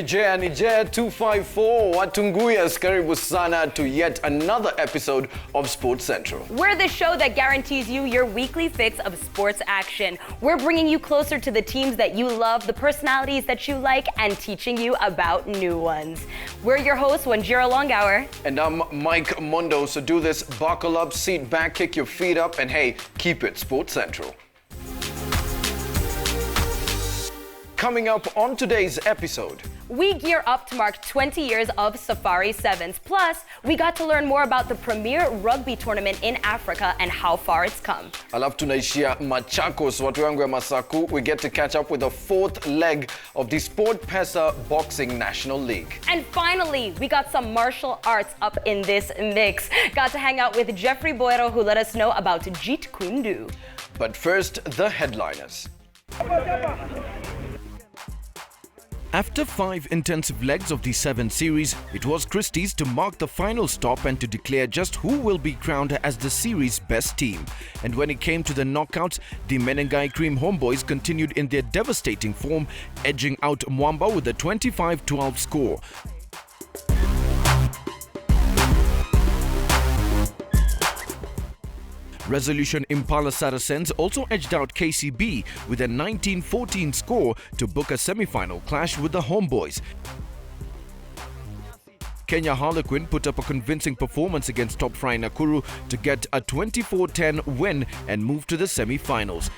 Kijea Nijea 254 Watunguyas, karibu sana to yet another episode of Sports Central. We're the show that guarantees you your weekly fix of sports action. We're bringing you closer to the teams that you love, the personalities that you like, and teaching you about new ones. We're your hosts, Wanjira Longhour. And I'm Mike Mondo, so do this, buckle up, seat back, kick your feet up, and hey, keep it Sports Central. Coming up on today's episode, we gear up to mark 20 years of Safari Sevens. Plus, we got to learn more about the premier rugby tournament in Africa and how far it's come. Alafu tunaishia Machakos, watu wangu ya Masaku. We get to catch up with the fourth leg of the Sport Pesa Boxing National League. And finally, we got some martial arts up in this mix. Got to hang out with Jeffrey Boero, who let us know about Jeet Kune Do. But first, the headliners. After 5 intensive legs of the 7 series, it was Christie's to mark the final stop and to declare just who will be crowned as the series' best team. And when it came to the knockouts, the Menengai Cream Homeboys continued in their devastating form, edging out Mwamba with a 25-12 score. Resolution Impala Saracens also edged out KCB with a 19-14 score to book a semi-final clash with the Homeboys. Kenya Harlequin put up a convincing performance against Top Fry Nakuru to get a 24-10 win and move to the semi-finals.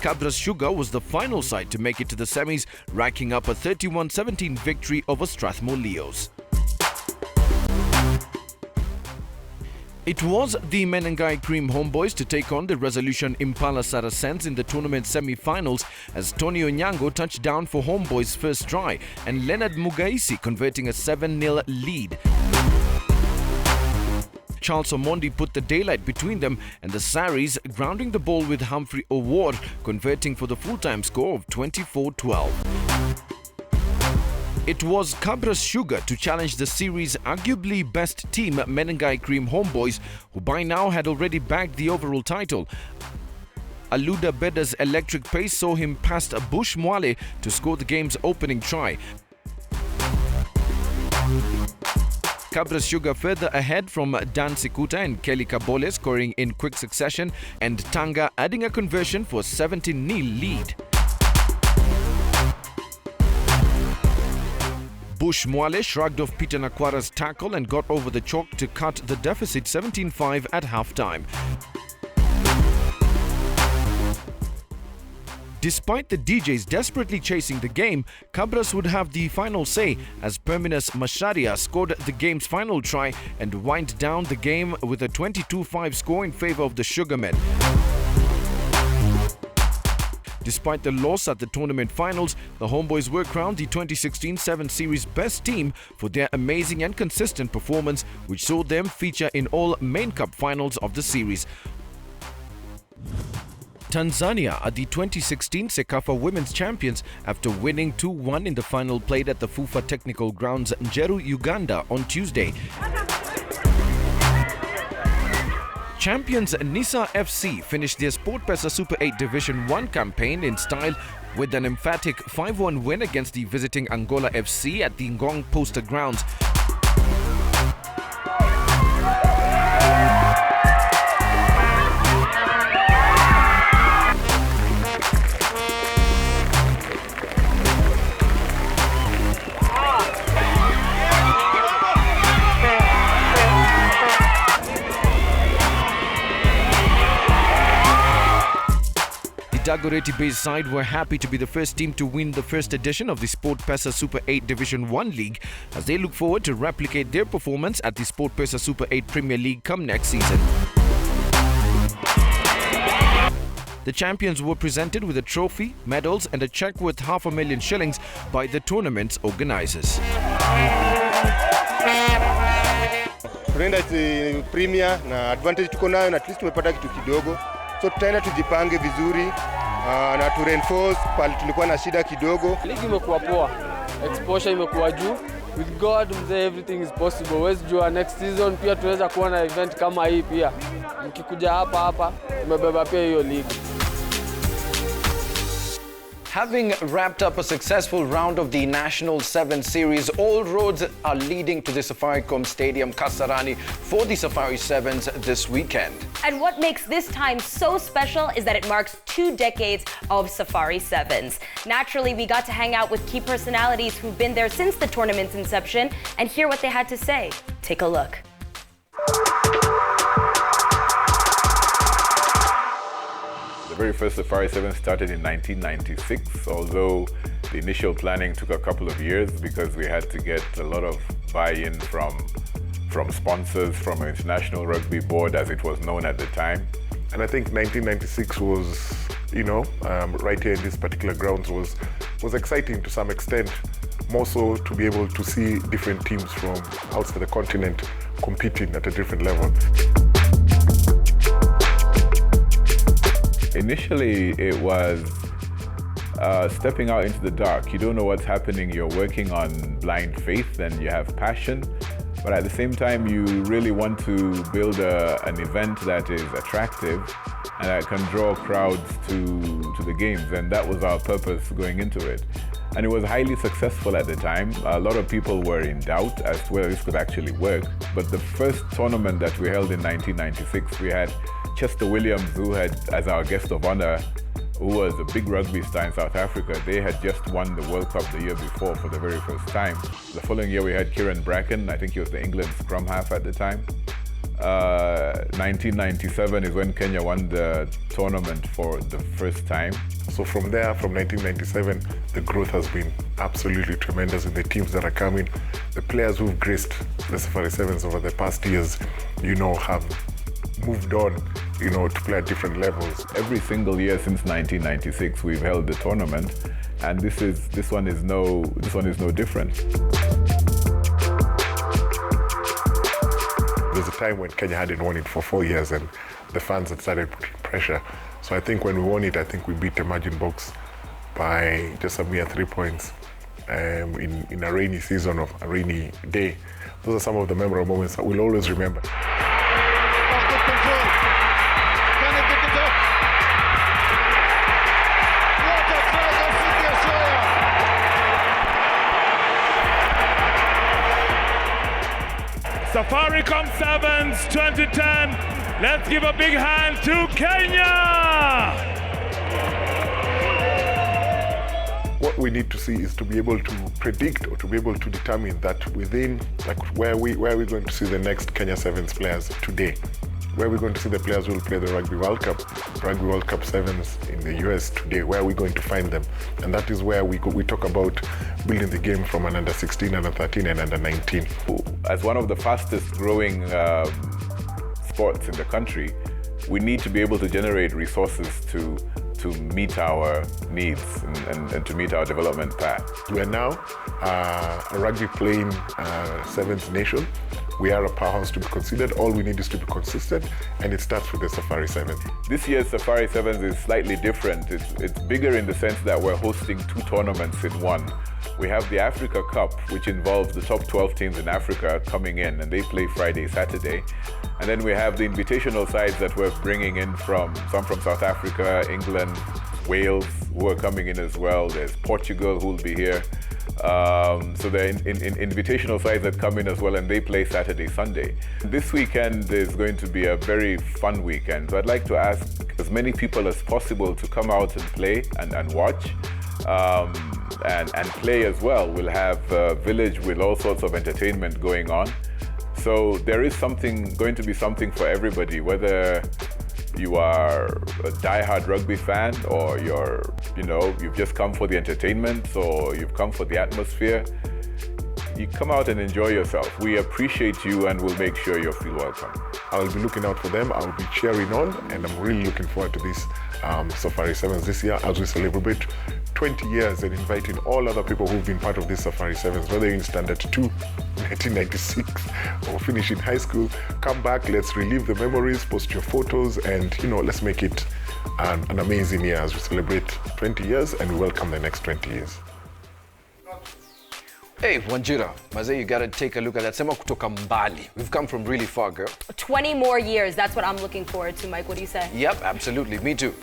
Cabras Sugar was the final side to make it to the semis, racking up a 31-17 victory over Strathmore Leos. It was the Menengai Cream Homeboys to take on the Resolution Impala Saracens in the tournament semi-finals as Tony Onyango touched down for Homeboys' first try and Leonard Mugaisi converting a 7-0 lead. Charles Omondi put the daylight between them and the Saris grounding the ball with Humphrey Award, converting for the full-time score of 24-12. It was Cabras Sugar to challenge the series' arguably best team, Menengai Cream Homeboys, who by now had already bagged the overall title. Aluda Beda's electric pace saw him past Bush Mwale to score the game's opening try. Cabras Sugar further ahead from Dan Sikuta and Kelly Kabole scoring in quick succession, and Tanga adding a conversion for a 17-0 lead. Bush Mwale shrugged off Peter Nakwara's tackle and got over the chalk to cut the deficit 17-5 at halftime. Despite the DJs desperately chasing the game, Cabras would have the final say as Perminus Masharia scored the game's final try and wind down the game with a 22-5 score in favor of the Sugarmen. Despite the loss at the tournament finals, the Homeboys were crowned the 2016 7 Series best team for their amazing and consistent performance, which saw them feature in all main cup finals of the series. Tanzania are the 2016 Sekafa Women's Champions after winning 2-1 in the final played at the FUFA Technical Grounds, Njeru, Uganda on Tuesday. Champions Nisa FC finished their Sport Pesa Super 8 Division 1 campaign in style with an emphatic 5-1 win against the visiting Angola FC at the Ngong Poster Grounds. Dagoretti-based side were happy to be the first team to win the first edition of the Sport Pesa Super 8 Division 1 League as they look forward to replicate their performance at the Sport Pesa Super 8 Premier League come next season. The champions were presented with a trophy, medals and a check worth $500,000 shillings by the tournament's organizers. Tunaenda Premier na advantage tuko nayo na at least tumepata kitu kidogo. So tutaenda tujipange vizuri na tu reinforce pale tulikuwa na shida kidogo. Ligi imekuwa poa. Exposure imekuwa juu. With God, everything is possible. Wezi jua next season pia tunaweza kuwa na event kama hii pia. Mkikuja hapa tumebeba pia hiyo ligi. Having wrapped up a successful round of the National 7 Series, all roads are leading to the Safaricom Stadium, Kasarani, for the Safari Sevens this weekend. And what makes this time so special is that it marks 2 decades of Safari Sevens. Naturally, we got to hang out with key personalities who've been there since the tournament's inception and hear what they had to say. Take a look. The very first Safari 7 started in 1996, although the initial planning took a couple of years because we had to get a lot of buy-in from sponsors, from an International Rugby Board, as it was known at the time. And I think 1996 was, right here in this particular grounds was exciting to some extent, more so to be able to see different teams from outside the continent competing at a different level. Initially, it was stepping out into the dark. You don't know what's happening. You're working on blind faith and you have passion. But at the same time, you really want to build an event that is attractive and that can draw crowds to the games. And that was our purpose going into it. And it was highly successful at the time. A lot of people were in doubt as to whether this could actually work. But the first tournament that we held in 1996, we had Chester Williams, who had, as our guest of honor, who was a big rugby star in South Africa. They had just won the World Cup the year before for the very first time. The following year we had Kieran Bracken. I think he was the England scrum half at the time. 1997 is when Kenya won the tournament for the first time. So from there, from 1997, the growth has been absolutely tremendous in the teams that are coming. The players who've graced the Safari Sevens over the past years, have moved on, to play at different levels. Every single year since 1996, we've held the tournament, and this one is no different. There's a time when Kenya hadn't won it for 4 years, and the fans had started putting pressure. So I think when we won it, I think we beat the Margin Box by just a mere 3 points in a rainy season of a rainy day. Those are some of the memorable moments that we'll always remember. Safaricom Sevens 2010. Let's give a big hand to Kenya! What we need to see is to be able to predict or to be able to determine that within, where are we going to see the next Kenya Sevens players today? Where are we going to see the players who will play the Rugby World Cup Sevens in the US today? Where are we going to find them? And that is where we talk about building the game from an under 16, under 13, and under 19. As one of the fastest growing sports in the country, we need to be able to generate resources to meet our needs and to meet our development path. We are now a rugby playing sevens nation. We are a powerhouse to be considered. All we need is to be consistent, and it starts with the Safari Sevens. This year's Safari Sevens is slightly different. It's bigger in the sense that we're hosting 2 tournaments in one. We have the Africa Cup, which involves the top 12 teams in Africa coming in, and they play Friday, Saturday. And then we have the invitational sides that we're bringing in some from South Africa, England, Wales, who are coming in as well. There's Portugal, who will be here. So they're invitational sides that come in as well, and they play Saturday, Sunday. This weekend is going to be a very fun weekend. So I'd like to ask as many people as possible to come out and play and watch. And play as well. We'll have a village with all sorts of entertainment going on. So there is going to be something for everybody, whether you are a die-hard rugby fan or you've just come for the entertainment or you've come for the atmosphere. You come out and enjoy yourself. We appreciate you and we'll make sure you feel welcome. I'll be looking out for them. I'll be cheering on, and I'm really looking forward to this Safari Sevens this year as we celebrate 20 years and inviting all other people who've been part of this Safari Sevens, whether you're in Standard 2, 1996, or finishing high school. Come back, let's relive the memories, post your photos, and let's make it an amazing year as we celebrate 20 years and we welcome the next 20 years. Hey, Wanjira, Maze, you gotta take a look at that. Sema kutoka mbali. We've come from really far, girl. 20 more years, that's what I'm looking forward to, Mike. What do you say? Yep, absolutely. Me too.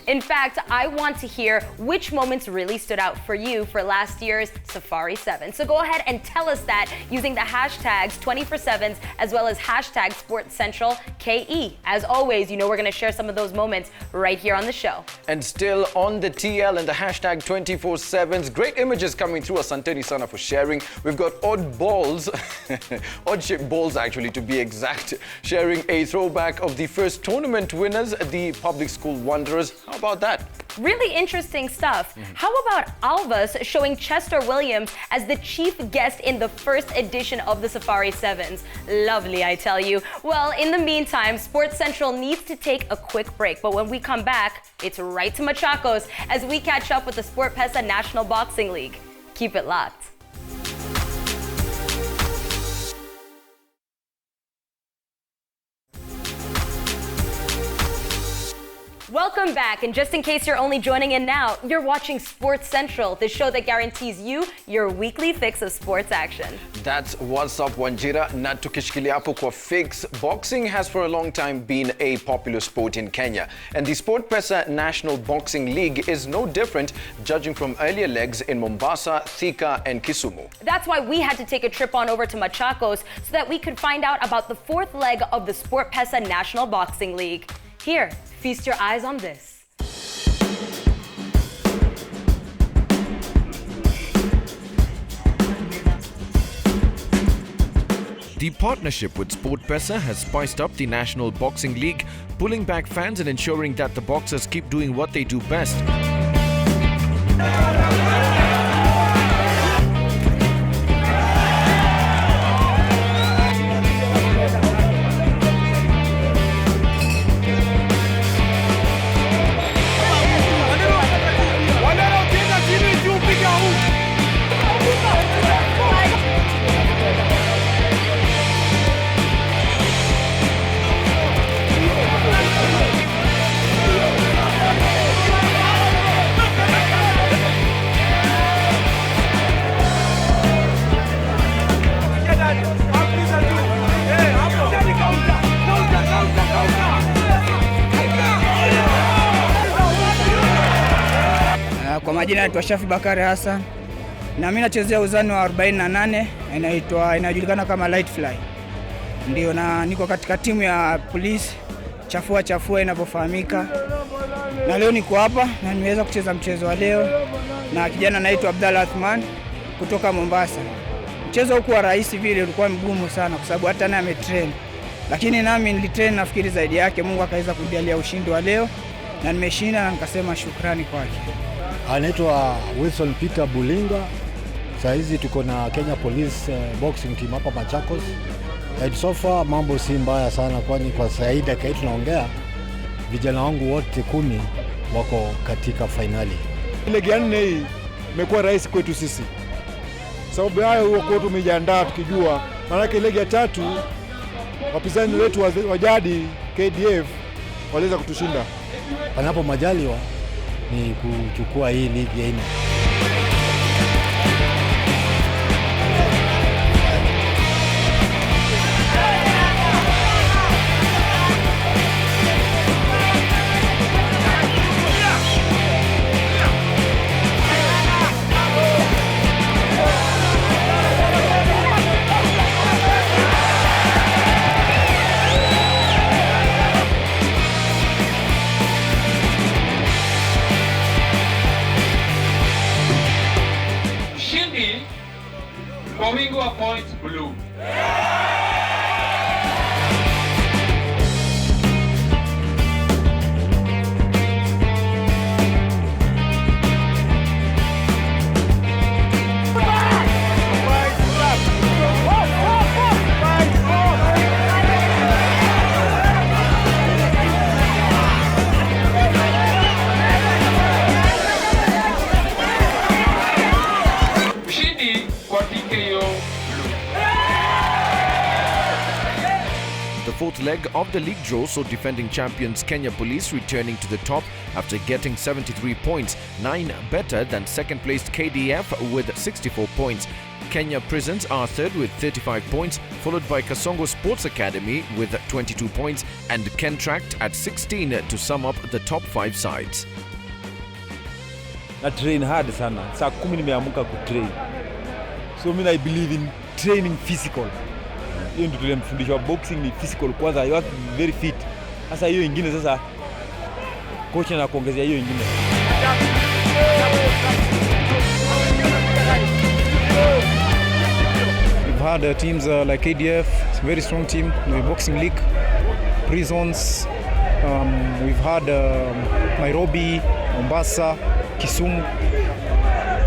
In fact, I want to hear which moments really stood out for you for last year's Safari 7. So go ahead and tell us that using the hashtags 24/7s as well as hashtag SportsCentralKE. As always, you know we're gonna share some of those moments right here on the show. And still on the TL and the hashtag 24/7s. Great images coming through. Asanteni sana for sharing. We've got odd balls, odd-shaped balls actually to be exact, sharing a throwback of the first tournament winners, the Public School Wanderers. How about that? Really interesting stuff. How about Alvas showing Chester Williams as the chief guest in the first edition of the Safari 7s? Lovely, I tell you. Well, in the meantime, Sports Central needs to take a quick break, but when we come back, it's right to Machakos as we catch up with the Sport Pesa National Boxing League. Keep it locked. Welcome back, and just in case you're only joining in now, you're watching Sports Central, the show that guarantees you your weekly fix of sports action. That's what's up, Wanjira. Na tukishikilia hapo kwa fix, boxing has for a long time been a popular sport in Kenya. And the Sport Pesa National Boxing League is no different, judging from earlier legs in Mombasa, Thika, and Kisumu. That's why we had to take a trip on over to Machakos so that we could find out about the fourth leg of the Sport Pesa National Boxing League. Here, feast your eyes on this. The partnership with Sport Pesa has spiced up the National Boxing League, pulling back fans and ensuring that the boxers keep doing what they do best. Kwa majina naitwa Shafi Bakari Hassan na mimi nachezea uzani wa 48, inajulikana kama light fly. Ndio, na niko katika timu ya polisi chafua inavyofahamika. Na leo niko hapa na nimeweza kucheza mchezo wa leo na kijana anaitwa Abdalla Athman kutoka Mombasa. Mchezo huko wa rahisi vile ulikuwa mgumu sana kwa sababu hata naye ametrain. Lakini nami nilitrain nafikiri zaidi yake, Mungu akaweza kujalia ushindi wa leo na nimeshinda na nikasema shukrani kwake. Anaitwa Wilson Peter Bulinga. Saa hizi tuko na Kenya Police Boxing Team hapa Machakos. And so far mambo si mbaya sana, kwani kwa sasa dakika hii tunaongea vijana wangu wote 10 wako katika finali. Ligi ya 4 hii imekuwa rahisi kwetu sisi. Sababu hayo huko tumejiandaa tukijua, maana ligi ya 3 wapinzani wetu wa jadi KDF waliweza kutushinda. Panapo majaliwa ni kuchukua hii ligi ya 4. Points blue. The fourth leg of the league draw saw defending champions Kenya Police returning to the top after getting 73 points, 9 better than second-placed KDF with 64 points. Kenya Prisons are third with 35 points, followed by Kasongo Sports Academy with 22 points and Kentract at 16 to sum up the top 5 sides. Na train hard sana. Saa 10 nimeamka kutrain. So I believe in training physical. Hiyo ndio tulimfundishwa, boxing ni physical kwanza, you have to be very fit. Sasa hiyo ingine sasa coach anakuongezea hiyo ingine. We've had teams like KDF, it's a very strong team in the boxing league, Prisons, we've had Nairobi, Mombasa, Kisumu,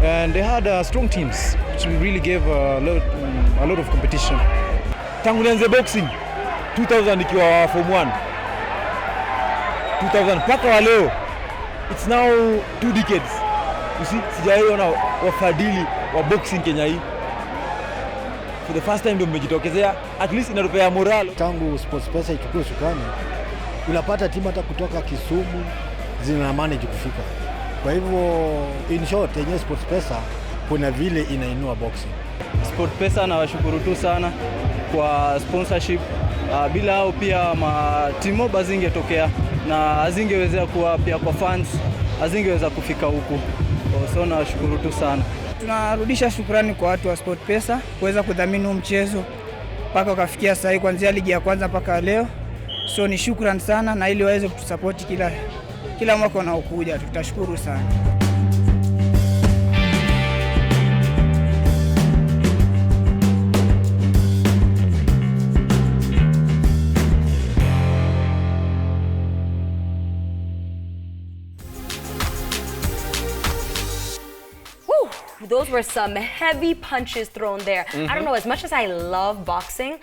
and they had strong teams which really gave a lot of competition. Tangu nianze boxing 2000 nikiwa form 1, 2000 mpaka wa leo, it's now 2 decades. You see, sijaona wafadhili wa boxing Kenya hii. For the first time ndio mmejitokezea, at least inatupea morale. Tangu Sport Pesa ichukue sukani, unapata timu hata kutoka Kisumu zina manage kufika. Kwa hivyo in short, yenye Sport Pesa kuna vile inainua boxing. Sport Pesa nawashukuru tu sana kwa sponsorship. Bila hao pia timu bazingetokea na azingeweza kuwa pia kwa fans, azingeweza kufika huku. So nawashukuru tu sana. Tunarudisha shukrani kwa watu wa Sport Pesa kuweza kudhamini mchezo mpaka ukafikia sasa hivi kuanzia ligi ya kwanza mpaka leo. So ni shukrani sana, na ili waweze kutusupport kila mwaka unaokuja, tutashukuru sana. Those were some heavy punches thrown there. I don't know, as much as I love boxing,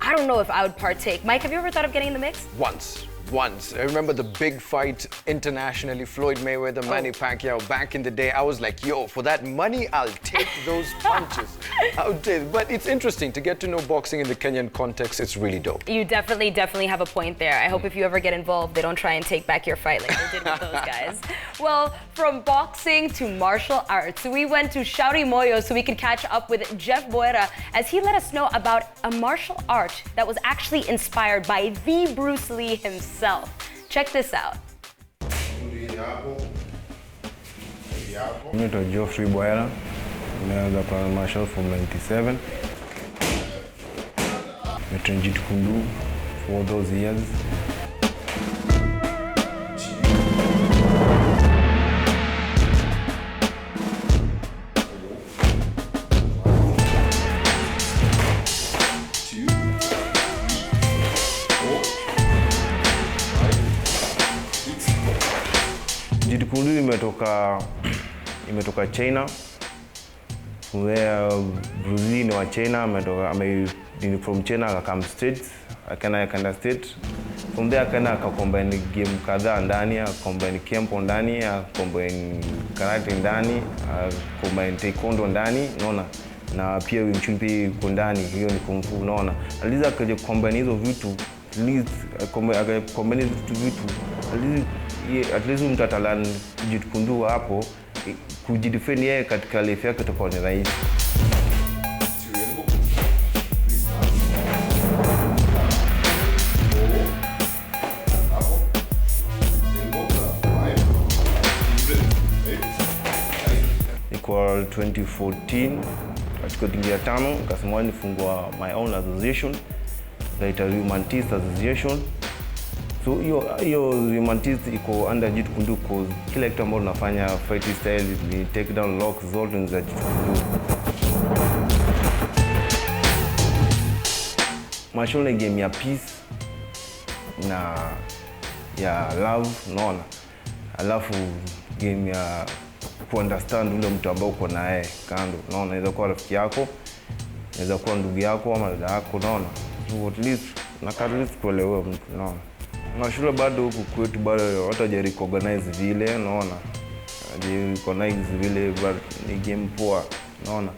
I don't know if I would partake. Mike, have you ever thought of getting in the mix? Once. I remember the big fight internationally, Floyd Mayweather, Manny Pacquiao, back in the day. I was like, yo, for that money, I'll take those punches. But it's interesting to get to know boxing in the Kenyan context. It's really dope. You definitely have a point there. I hope if you ever get involved, they don't try and take back your fight like they did with those guys. Well, from boxing to martial arts, we went to Shauri Moyo so we could catch up with Jeff Boera as he let us know about a martial art that was actually inspired by the Bruce Lee himself. Check this out. Naitwa Geoffrey Boera, nimeanza kwa martial from 97. Nimetrain Jeet Kune Do for those years. Jeet Kune Do imetoka China. From there, Bruce Lee ni wa China, from China akakam States, akaenda States. From there akacombine game kadhaa ndani, akacombine kempo ndani, akacombine karate ndani, akacombine taekwondo ndani, unaona? Na pia Wing Chun pia iko ndani, hiyo ni kung fu, unaona? Aliza akaje combine hizo vitu, combine hizo vitu, at least mtu atalan Jeet Kune Do hapo kujidefend yeye katika life yake itakuwa ni rahisi. Kwa 2014 katika dingia 5 nikasema nifungua my own association, inaitwa Humantist Association. So hiyo Humantist iko under Jeet Kune Do cause kila kitu ambacho tunafanya fighting style ni take down locks zote za Jeet Kune Do. Martial ni game ya peace na ya love, unaona? Alafu game ya understand ule mtu ambao uko naye kando, unaona? Inaweza kuwa rafiki yako, inaweza kuwa ndugu yako ama dada yako, unaona? So at least kuelewa mtu, unaona? Na shule bado huku kwetu bado hata recognize vile, unaona? Recognize vile ni game poa, unaona?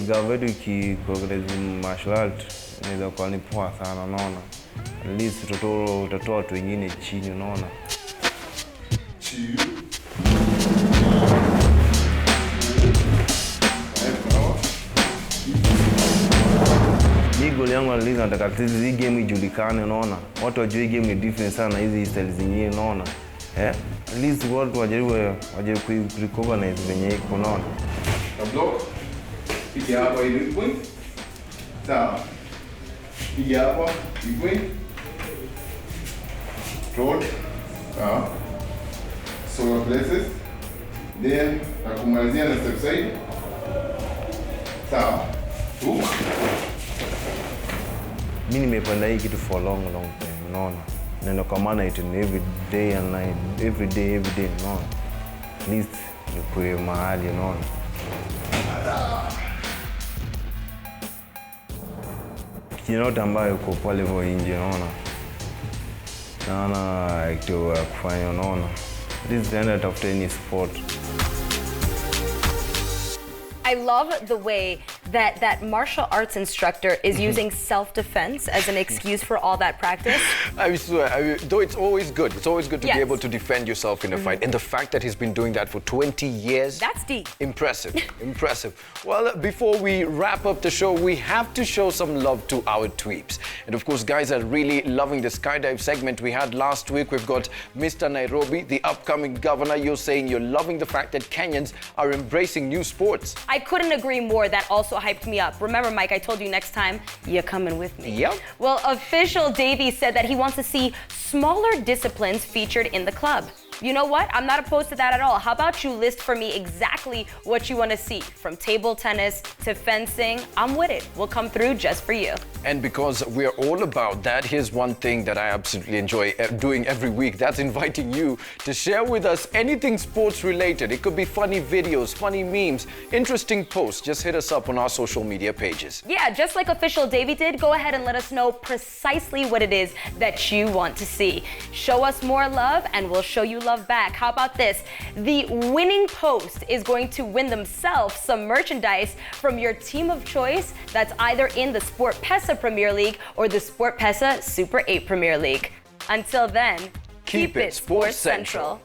Gavedu ki organize martial art inaweza kuwa ni poa sana, unaona? At least utatoa watu wengine chini, unaona? Hii goal yangu at least nataka at least hii game ijulikane, unaona. Watu wajue hii game ni different sana hizi styles zingine, unaona. At least watu wajaribu ku-recognize venye iko, unaona. Block. Piga hapa ili point. Sawa. Piga hapa, point. Roll. Sawa. So places. Then nakumalizia na step side. Sawa. Hook. Mimi nimependa hii kitu for long time, unaona. Nenda kwa maana it every day and night, every day, unaona. At least nikuwe mahali, unaona. Kijana ambaye uko pale hivyo nje, unaona. Naona active ya kufanya, unaona. This is the after any sport. I love the way that martial arts instructor is using self-defense as an excuse for all that practice. I swear, though it's always good to Yes. be able to defend yourself in a fight. And the fact that he's been doing that for 20 years. That's deep. Impressive, impressive. Well, before we wrap up the show, we have to show some love to our tweeps. And of course, guys are really loving the skydive segment we had last week. We've got Mr. Nairobi, the upcoming governor. You're saying you're loving the fact that Kenyans are embracing new sports. I couldn't agree more. That also hyped me up. Remember, Mike, I told you next time, you're coming with me. Yep. Well, official Davey said that he wants to see smaller disciplines featured in the club. You know what? I'm not opposed to that at all. How about you list for me exactly what you want to see? From table tennis to fencing, I'm with it. We'll come through just for you. And because we're all about that, here's one thing that I absolutely enjoy doing every week. That's inviting you to share with us anything sports related. It could be funny videos, funny memes, interesting posts. Just hit us up on our social media pages. Yeah, just like official Davey did, go ahead and let us know precisely what it is that you want to see. Show us more love and we'll show you love back. How about this? The winning post is going to win themselves some merchandise from your team of choice that's either in the Sport Pesa Premier League or the Sport Pesa Super 8 Premier League. Until then, keep it Sports Central.